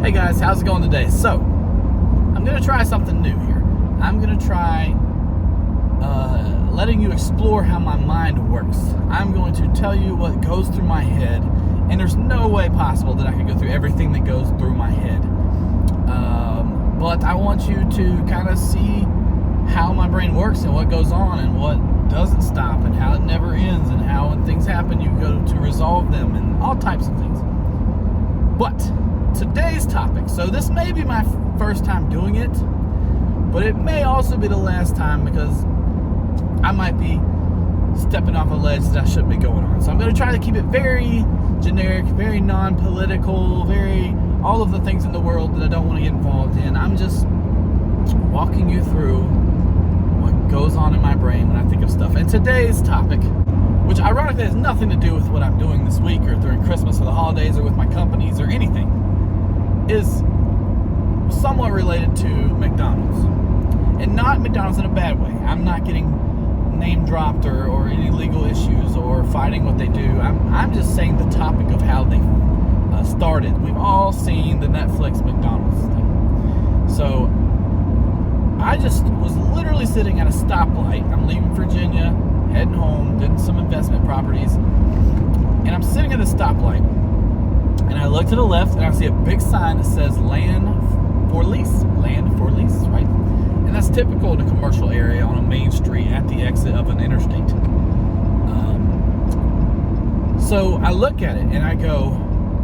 Hey guys, how's it going today? So, I'm going to try something new here. I'm going to try letting you explore how my mind works. I'm going to tell you what goes through my head, and there's no way possible that I can go through everything that goes through my head. But I want you to kind of see how my brain works and what goes on and what doesn't stop and how it never ends and how when things happen you go to resolve them and all types of things. But today's topic, so this may be my first time doing it, but it may also be the last time because I might be stepping off a ledge that I shouldn't be going on. So I'm going to try to keep it very generic, very non-political, very all of the things in the world that I don't want to get involved in. I'm just walking you through what goes on in my brain when I think of stuff. And today's topic, which ironically has nothing to do with what I'm doing this week or during Christmas or the holidays or with my companies or anything, is somewhat related to McDonald's. And not McDonald's in a bad way. I'm not getting name dropped or any legal issues or fighting what they do. I'm just saying the topic of how they started. We've all seen the Netflix McDonald's thing. So I just was literally sitting at a stoplight. I'm leaving Virginia, heading home, did some investment properties, and I'm sitting at a stoplight, and I look to the left, and I see a big sign that says land for lease, right? And that's typical in a commercial area on a main street at the exit of an interstate. So I look at it, and I go,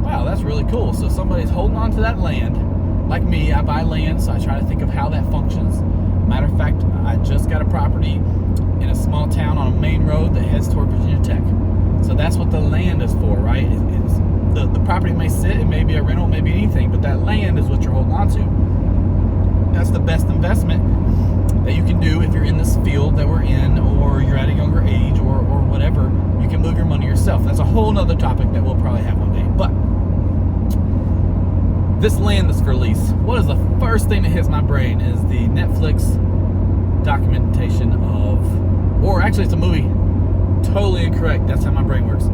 wow, that's really cool. So somebody's holding on to that land. Like me, I buy land, so I try to think of how that functions. Matter of fact, I just got a property in a small town on a main road that heads toward Virginia Tech. So that's what the land is for, right? The property may sit, it may be a rental, it may be anything, but that land is what you're holding on to. That's the best investment that you can do if you're in this field that we're in, or you're at a younger age, or whatever. You can move your money yourself. That's a whole nother topic that we'll probably have one day. But this land is for lease. What is the first thing that hits my brain is the Netflix documentation of, or actually it's a movie. Totally incorrect. That's how my brain works.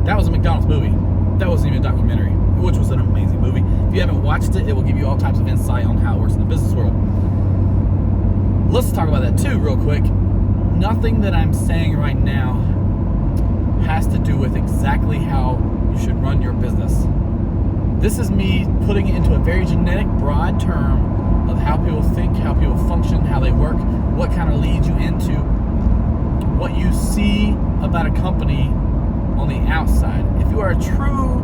That was a McDonald's movie. That wasn't even a documentary, which was an amazing movie. If you haven't watched it, it will give you all types of insight on how it works in the business world. Let's talk about that too real quick. Nothing that I'm saying right now has to do with exactly how you should run your business. This is me putting it into a very generic, broad term of how people think, how people function, how they work, what kind of leads you into what you see about a company on the outside. If you are a true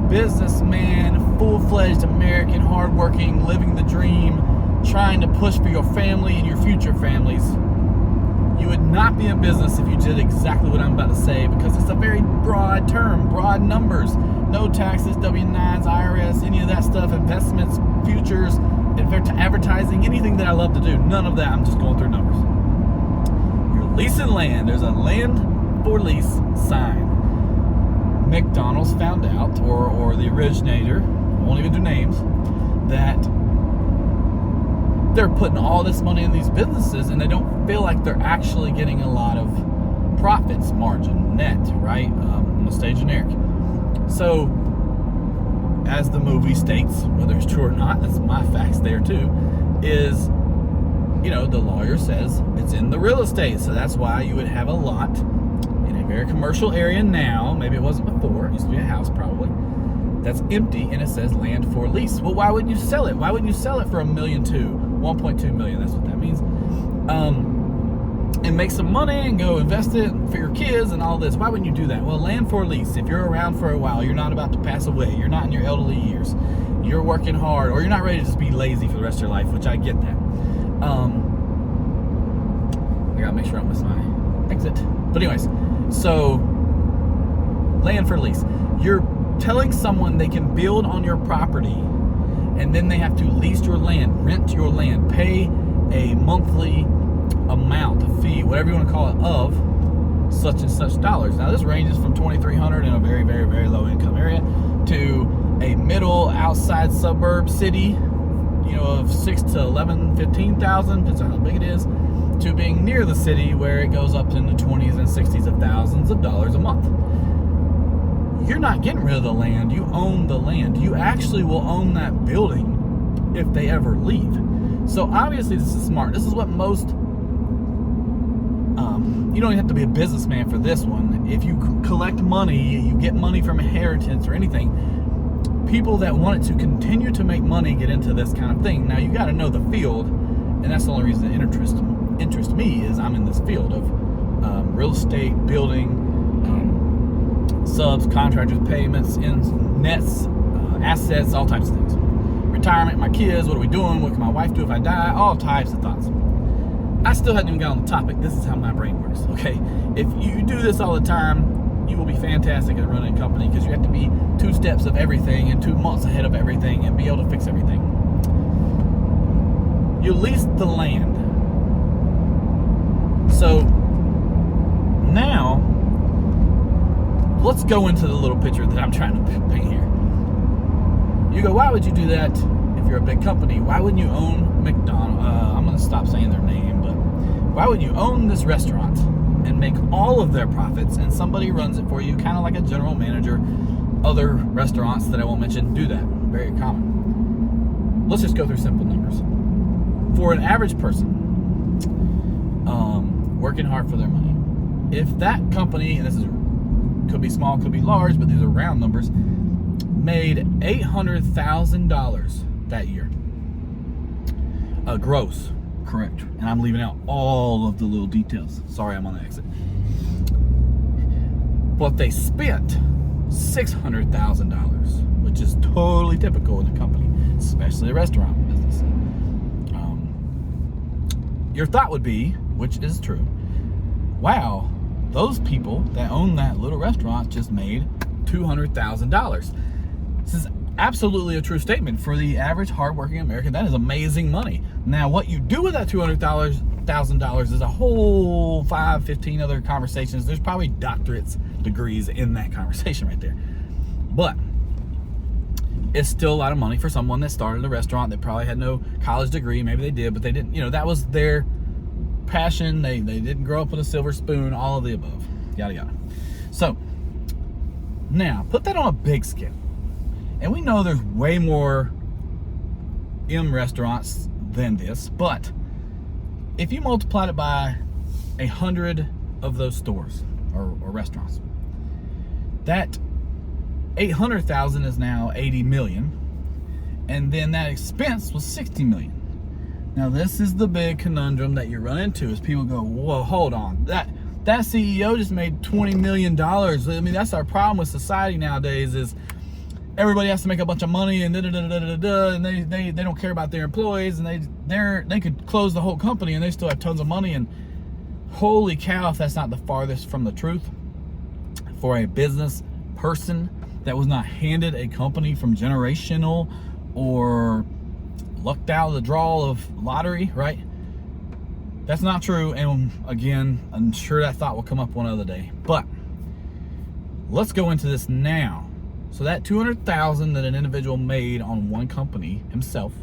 businessman, full-fledged American, hardworking, living the dream, trying to push for your family and your future families, you would not be in business if you did exactly what I'm about to say, because it's a very broad term, broad numbers. No taxes, W-9s, IRS, any of that stuff, investments, futures, advertising, anything that I love to do. None of that. I'm just going through numbers. You're leasing land. There's a land for lease sign. McDonald's found out, or the originator, I won't even do names, that they're putting all this money in these businesses and they don't feel like they're actually getting a lot of profits margin, net, right? I'm gonna stay generic. So, as the movie states, whether it's true or not, that's my facts there too, is, the lawyer says it's in the real estate. So that's why you would have a lot in a very commercial area now, maybe it wasn't before, it used to be a house probably, that's empty and it says land for lease. Well, why wouldn't you sell it? Why wouldn't you sell it for $1.2 million, $1.2 million, that's what that means, and make some money and go invest it for your kids and all this? Why wouldn't you do that? Well, land for lease, if you're around for a while, you're not about to pass away, you're not in your elderly years, you're working hard, or you're not ready to just be lazy for the rest of your life, which I get that. I gotta make sure I don't miss my exit. But anyways, so land for lease. You're telling someone they can build on your property, and then they have to lease your land, rent your land, pay a monthly amount, a fee, whatever you want to call it, of such and such dollars. Now this ranges from $2,300 in a very, very, very low income area to a middle outside suburb city, of 6 to 11, 15,000, depends on how big it is, to being near the city where it goes up in the 20s and 60s of thousands of dollars a month. you're not getting rid of the land. You own the land. You actually will own that building if they ever leave. So obviously this is smart. This is what most, you don't even have to be a businessman for this one. If you collect money, you get money from inheritance or anything, people that want it to continue to make money get into this kind of thing. Now you got to know the field, and that's the only reason it interests me is I'm in this field of real estate, building, subs, contractors, payments, nets, assets, all types of things. Retirement, my kids, what are we doing? What can my wife do if I die? All types of thoughts. I still hadn't even got on the topic. This is how my brain works, okay? If you do this all the time, you will be fantastic at running a company because you have to be 2 steps of everything and 2 months ahead of everything and be able to fix everything. You lease the land. So now, let's go into the little picture that I'm trying to paint here. You go, why would you do that if you're a big company? Why wouldn't you own McDonald's? I'm going to stop saying their name, but why would you own this restaurant and make all of their profits and somebody runs it for you, kind of like a general manager? Other restaurants that I won't mention do that. Very common. Let's just go through simple numbers. For an average person, working hard for their money, if that company, and this is could be small, could be large, but these are round numbers, made $800,000 that year. Gross, correct. And I'm leaving out all of the little details. Sorry, I'm on the exit. But they spent $600,000, which is totally typical in a company, especially a restaurant business. Your thought would be, which is true, wow, those people that own that little restaurant just made $200,000. This is absolutely a true statement. For the average hardworking American, that is amazing money. Now, what you do with that $200,000 is a whole 15 other conversations. There's probably doctorates, degrees in that conversation right there. But it's still a lot of money for someone that started a restaurant that probably had no college degree. Maybe they did, but they didn't, that was their passion. They didn't grow up with a silver spoon, all of the above, yada yada. So now put that on a big scale, and we know there's way more restaurants than this, but if you multiplied it by 100 of those stores or restaurants, that 800,000 is now 80 million, and then that expense was 60 million. Now this is the big conundrum that you run into, is people go, whoa, hold on, that CEO just made $20 million. I mean, that's our problem with society nowadays, is everybody has to make a bunch of money and and they don't care about their employees, and they could close the whole company and they still have tons of money. And holy cow, if that's not the farthest from the truth for a business person that was not handed a company from generational or lucked out of the draw of lottery, right? That's not true. And again, I'm sure that thought will come up one other day, but let's go into this now. So that 200,000 that an individual made on one company himself,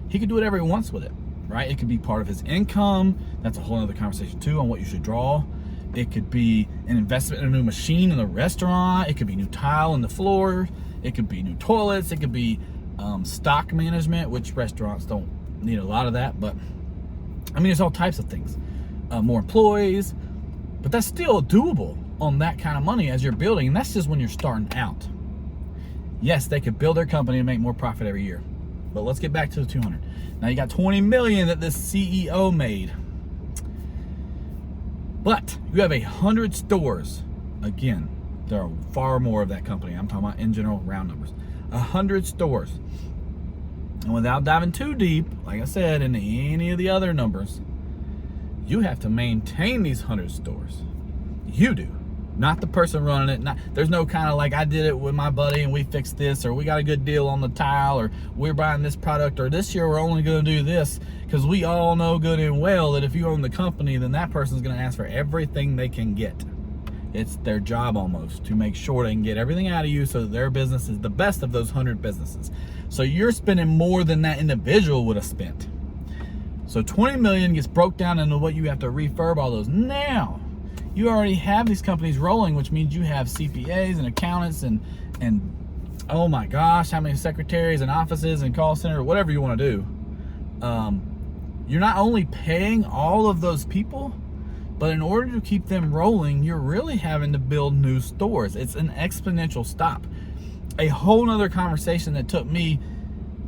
he could do whatever he wants with it, right? It could be part of his income. That's a whole other conversation too on what you should draw. It could be an investment in a new machine in the restaurant. It could be new tile in the floor. It could be new toilets. It could be stock management, which restaurants don't need a lot of that, but I mean, there's all types of things. More employees, but that's still doable on that kind of money as you're building, and that's just when you're starting out. Yes, they could build their company and make more profit every year, but let's get back to the 200. Now you got 20 million that this CEO made, but you have 100 stores. Again, there are far more of that company. I'm talking about in general round numbers. 100 stores. And without diving too deep, like I said, into any of the other numbers, you have to maintain these 100 stores. You do, not the person running it. There's no kind of like, I did it with my buddy and we fixed this, or we got a good deal on the tile, or we're buying this product, or this year we're only going to do this, because we all know good and well that if you own the company, then that person's going to ask for everything they can get. It's their job almost to make sure they can get everything out of you so that their business is the best of those 100 businesses. So you're spending more than that individual would have spent. So 20 million gets broke down into what you have to refurb all those. Now, You already have these companies rolling, which means you have CPAs and accountants and oh my gosh, how many secretaries and offices and call center, whatever you want to do. You're not only paying all of those people, but in order to keep them rolling, you're really having to build new stores. It's an exponential stop. A whole nother conversation that took me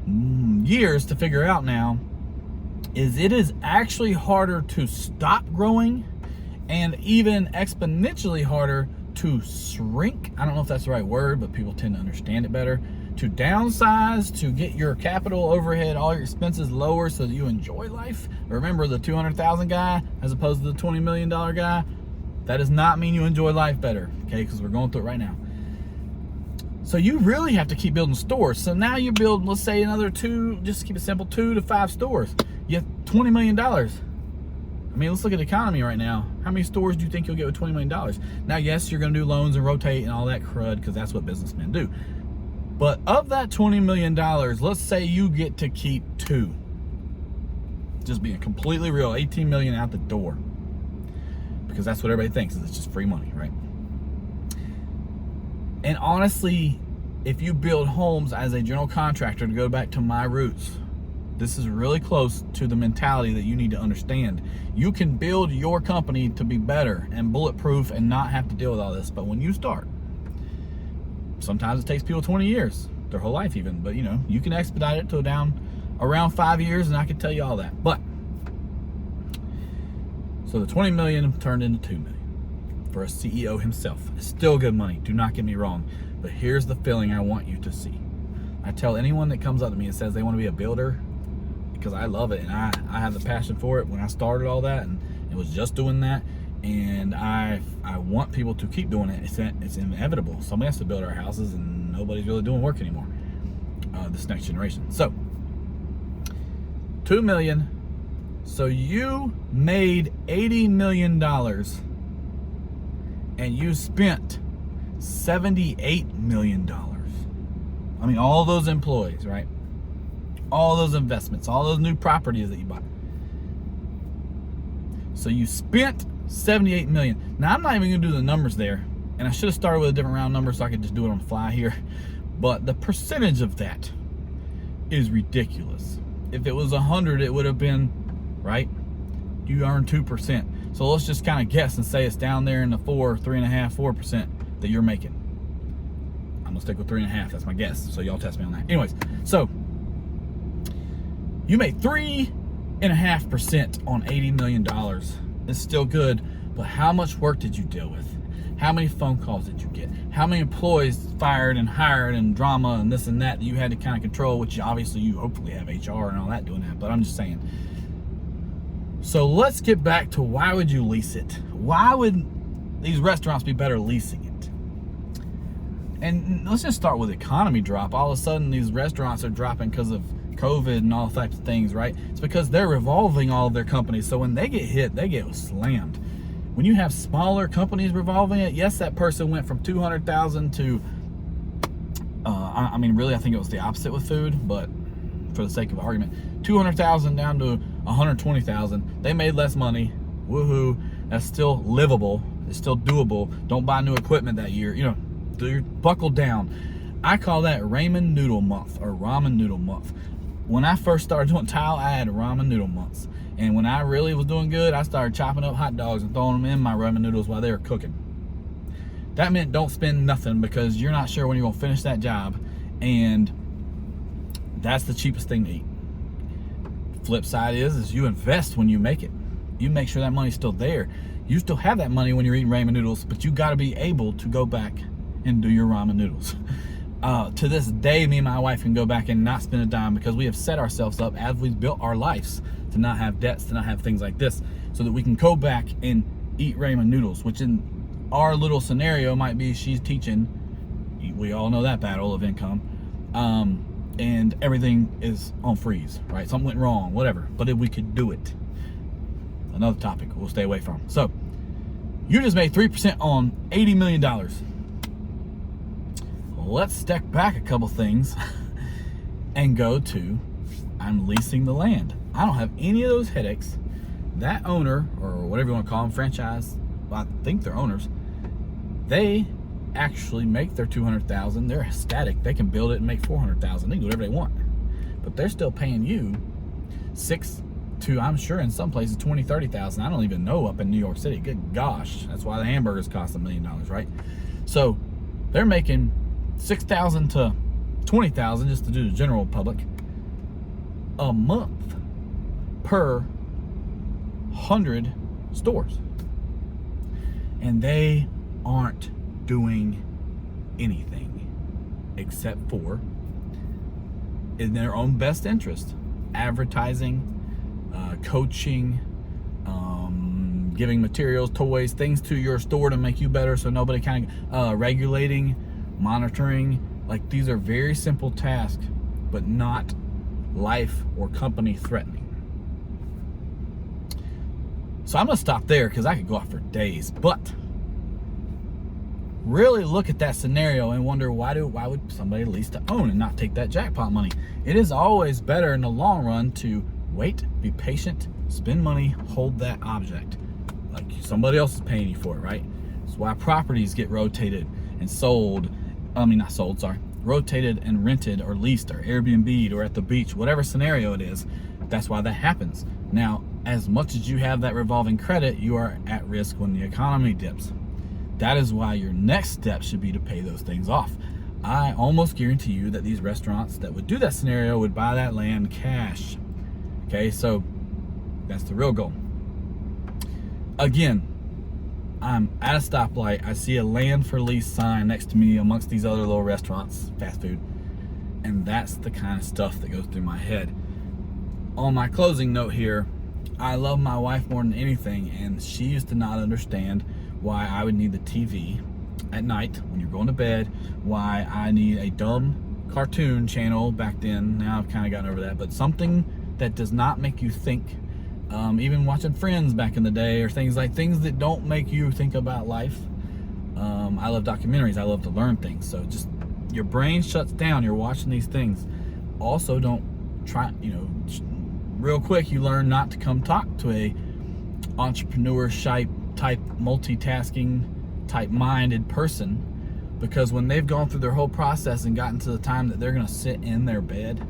years to figure out now is it is actually harder to stop growing and even exponentially harder to shrink. I don't know if that's the right word, but people tend to understand it better. To downsize, to get your capital overhead, all your expenses lower so that you enjoy life. Remember the 200,000 guy as opposed to the $20 million guy? That does not mean you enjoy life better, okay? Because we're going through it right now. So you really have to keep building stores. So now you build, let's say another just to keep it simple, 2 to 5 stores. You have $20 million. I mean, let's look at the economy right now. How many stores do you think you'll get with $20 million? Now, yes, you're going to do loans and rotate and all that crud because that's what businessmen do. But of that $20 million, let's say you get to keep 2. Just being completely real, $18 million out the door. Because that's what everybody thinks, is it's just free money, right? And honestly, if you build homes as a general contractor, to go back to my roots, this is really close to the mentality that you need to understand. You can build your company to be better and bulletproof and not have to deal with all this. But when you start, sometimes it takes people 20 years, their whole life even. But you can expedite it to around 5 years, and I can tell you all that. But so the 20 million turned into 2 million for a CEO himself. It's still good money, do not get me wrong. But here's the feeling I want you to see. I tell anyone that comes up to me and says they want to be a builder, because I love it and I have the passion for it. When I started all that, and it was just doing that, and I want people to keep doing it. It's inevitable. Somebody has to build our houses, and nobody's really doing work anymore. This next generation. So 2 million. So you made $80 million, and you spent $78 million. I mean, all those employees, right? All those investments, all those new properties that you bought. So you spent $78 million. Now, I'm not even gonna do the numbers there, and I should have started with a different round number so I could just do it on the fly here. But the percentage of that is ridiculous. If it was 100, it would have been, right? You earn 2%. So let's just kind of guess and say it's down there in the 3.5%, 4% that you're making. I'm gonna stick with 3.5. That's my guess. So y'all test me on that. Anyways, so you made 3.5% on $80 million. It's still good, but how much work did you deal with? How many phone calls did you get? How many employees fired and hired and drama and this and that you had to kind of control, which obviously you hopefully have HR and all that doing that, but I'm just saying. So let's get back to, why would you lease it? Why would these restaurants be better leasing it? And let's just start with economy drop. All of a sudden these restaurants are dropping because of COVID and all types of things, right? It's because they're revolving all of their companies. So when they get hit, they get slammed. When you have smaller companies revolving it, yes, that person went from 200,000 to, I mean, really, I think it was the opposite with food, but for the sake of argument, 200,000 down to 120,000. They made less money. Woohoo! That's still livable. It's still doable. Don't buy new equipment that year. Buckle down. I call that ramen noodle month, or ramen noodle month. When I first started doing tile, I had ramen noodle months. And when I really was doing good, I started chopping up hot dogs and throwing them in my ramen noodles while they were cooking. That meant don't spend nothing, because you're not sure when you're gonna finish that job, and that's the cheapest thing to eat. Flip side is you invest when you make it. You make sure that money's still there. You still have that money when you're eating ramen noodles, but you gotta be able to go back and do your ramen noodles. To this day, me and my wife can go back and not spend a dime, because we have set ourselves up as we've built our lives to not have debts, to not have things like this, so that we can go back and eat ramen noodles, which in our little scenario might be she's teaching. We all know that battle of income. And everything is on freeze, right? Something went wrong, whatever. But if we could do it. Another topic we'll stay away from. So, you just made 3% on $80 million. Let's step back a couple things and go to, I'm leasing the land. I don't have any of those headaches. That owner, or whatever you want to call him, franchise I think they're owners, they actually make their $200,000. They're ecstatic. They can build it and make $400,000. They can do whatever they want, but they're still paying you $6,000 to, I'm sure in some places, $20,000, $30,000. I don't even know up in New York City. Good gosh, that's why the hamburgers cost $1 million, right? So they're making $6,000 to $20,000, just to do the general public, a month per 100 stores, and they aren't doing anything except for, in their own best interest, advertising, coaching, giving materials, toys, things to your store to make you better, so nobody kind of regulating, monitoring. Like, these are very simple tasks, but not life or company threatening. So I'm gonna stop there because I could go off for days, but really look at that scenario and wonder why would somebody lease to own and not take that jackpot money? It is always better in the long run to wait, be patient, spend money, hold that object. Like, somebody else is paying you for it, right? That's why properties get rotated and sold. Rotated and rented or leased or Airbnb'd or at the beach, whatever scenario it is. That's why that happens. Now, as much as you have that revolving credit, you are at risk when the economy dips. That is why your next step should be to pay those things off. I almost guarantee you that these restaurants that would do that scenario would buy that land cash. Okay, so that's the real goal. Again, I'm at a stoplight. I see a land for lease sign next to me amongst these other little restaurants, fast food. And that's the kind of stuff that goes through my head. On my closing note here, I love my wife more than anything, and she used to not understand why I would need the TV at night when you're going to bed, why I need a dumb cartoon channel back then. Now I've kind of gotten over that, but something that does not make you think. Even watching Friends back in the day, or things that don't make you think about life. I love documentaries. I love to learn things. So just, your brain shuts down. You're watching these things. Also, don't try, real quick, you learn not to come talk to a entrepreneur type multitasking type minded person, because when they've gone through their whole process and gotten to the time that they're going to sit in their bed,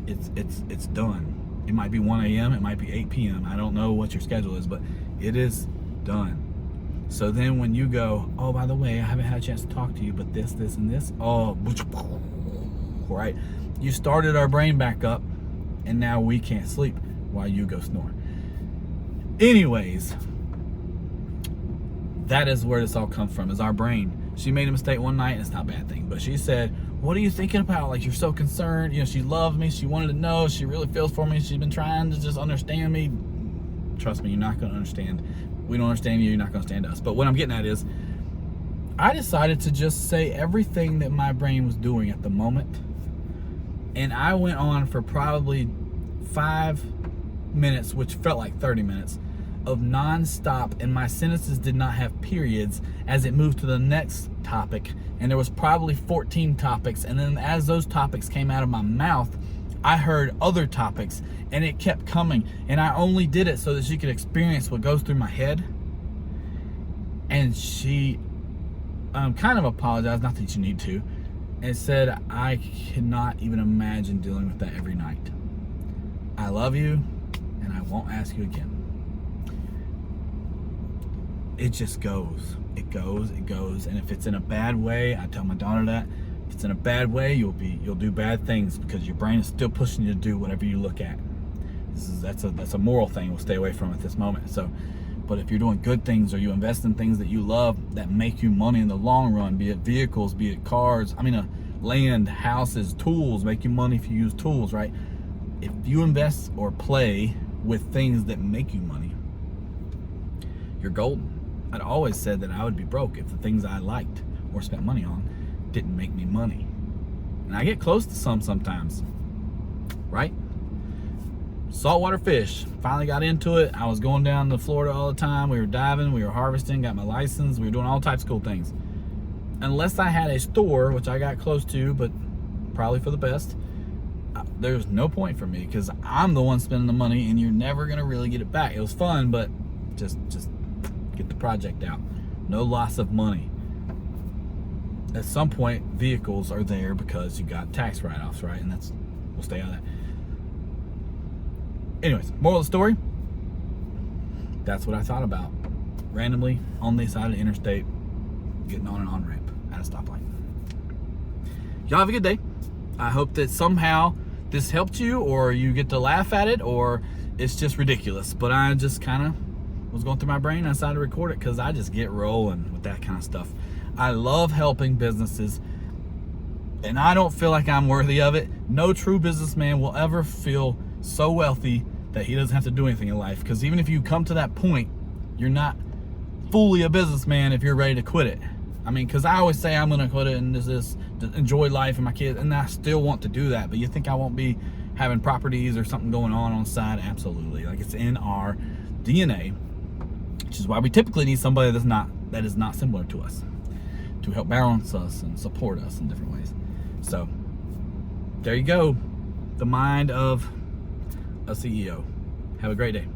it's done. It might be 1 a.m., it might be 8 p.m. I don't know what your schedule is, but it is done. So then when you go, oh, by the way, I haven't had a chance to talk to you, but this, and this, oh, right? You started our brain back up, and now we can't sleep while you go snore. Anyways, that is where this all comes from, is our brain. She made a mistake one night, and it's not a bad thing, but she said, what are you thinking about? Like, you're so concerned. She loved me. She wanted to know. She really feels for me. She's been trying to just understand me. Trust me, you're not going to understand. We don't understand you. You're not going to understand us. But what I'm getting at is, I decided to just say everything that my brain was doing at the moment. And I went on for probably 5 minutes, which felt like 30 minutes, of non-stop, and my sentences did not have periods as it moved to the next topic, and there was probably 14 topics, and then as those topics came out of my mouth, I heard other topics, and it kept coming, and I only did it so that she could experience what goes through my head. And she kind of apologized, not that you need to, and said, I cannot even imagine dealing with that every night. I love you, and I won't ask you again. It just goes. It goes. And if it's in a bad way, I tell my daughter that. If it's in a bad way, you'll do bad things, because your brain is still pushing you to do whatever you look at. That's a moral thing we'll stay away from at this moment. So, but if you're doing good things, or you invest in things that you love that make you money in the long run, be it vehicles, be it cars, land, houses, tools, make you money if you use tools, right? If you invest or play with things that make you money, you're golden. I'd always said that I would be broke if the things I liked or spent money on didn't make me money. And I get close to some sometimes, right? Saltwater fish, finally got into it. I was going down to Florida all the time. We were diving, we were harvesting, got my license, we were doing all types of cool things. Unless I had a store, which I got close to, but probably for the best, there's no point for me, because I'm the one spending the money, and you're never gonna really get it back. It was fun, but just get the project out. No loss of money. At some point, vehicles are there because you got tax write-offs, right? And we'll stay on that. Anyways, moral of the story, that's what I thought about. Randomly on the side of the interstate, getting on an on-ramp at a stoplight. Y'all have a good day. I hope that somehow this helped you, or you get to laugh at it, or it's just ridiculous. But I just kind of was going through my brain. I decided to record it because I just get rolling with that kind of stuff. I love helping businesses, and I don't feel like I'm worthy of it. No true businessman will ever feel so wealthy that he doesn't have to do anything in life. Because even if you come to that point, you're not fully a businessman if you're ready to quit it. I mean, because I always say I'm going to quit it and just enjoy life and my kids, and I still want to do that. But you think I won't be having properties or something going on the side? Absolutely. Like, it's in our DNA, which is why we typically need somebody that is not similar to us to help balance us and support us in different ways. So there you go, the mind of a CEO. Have a great day.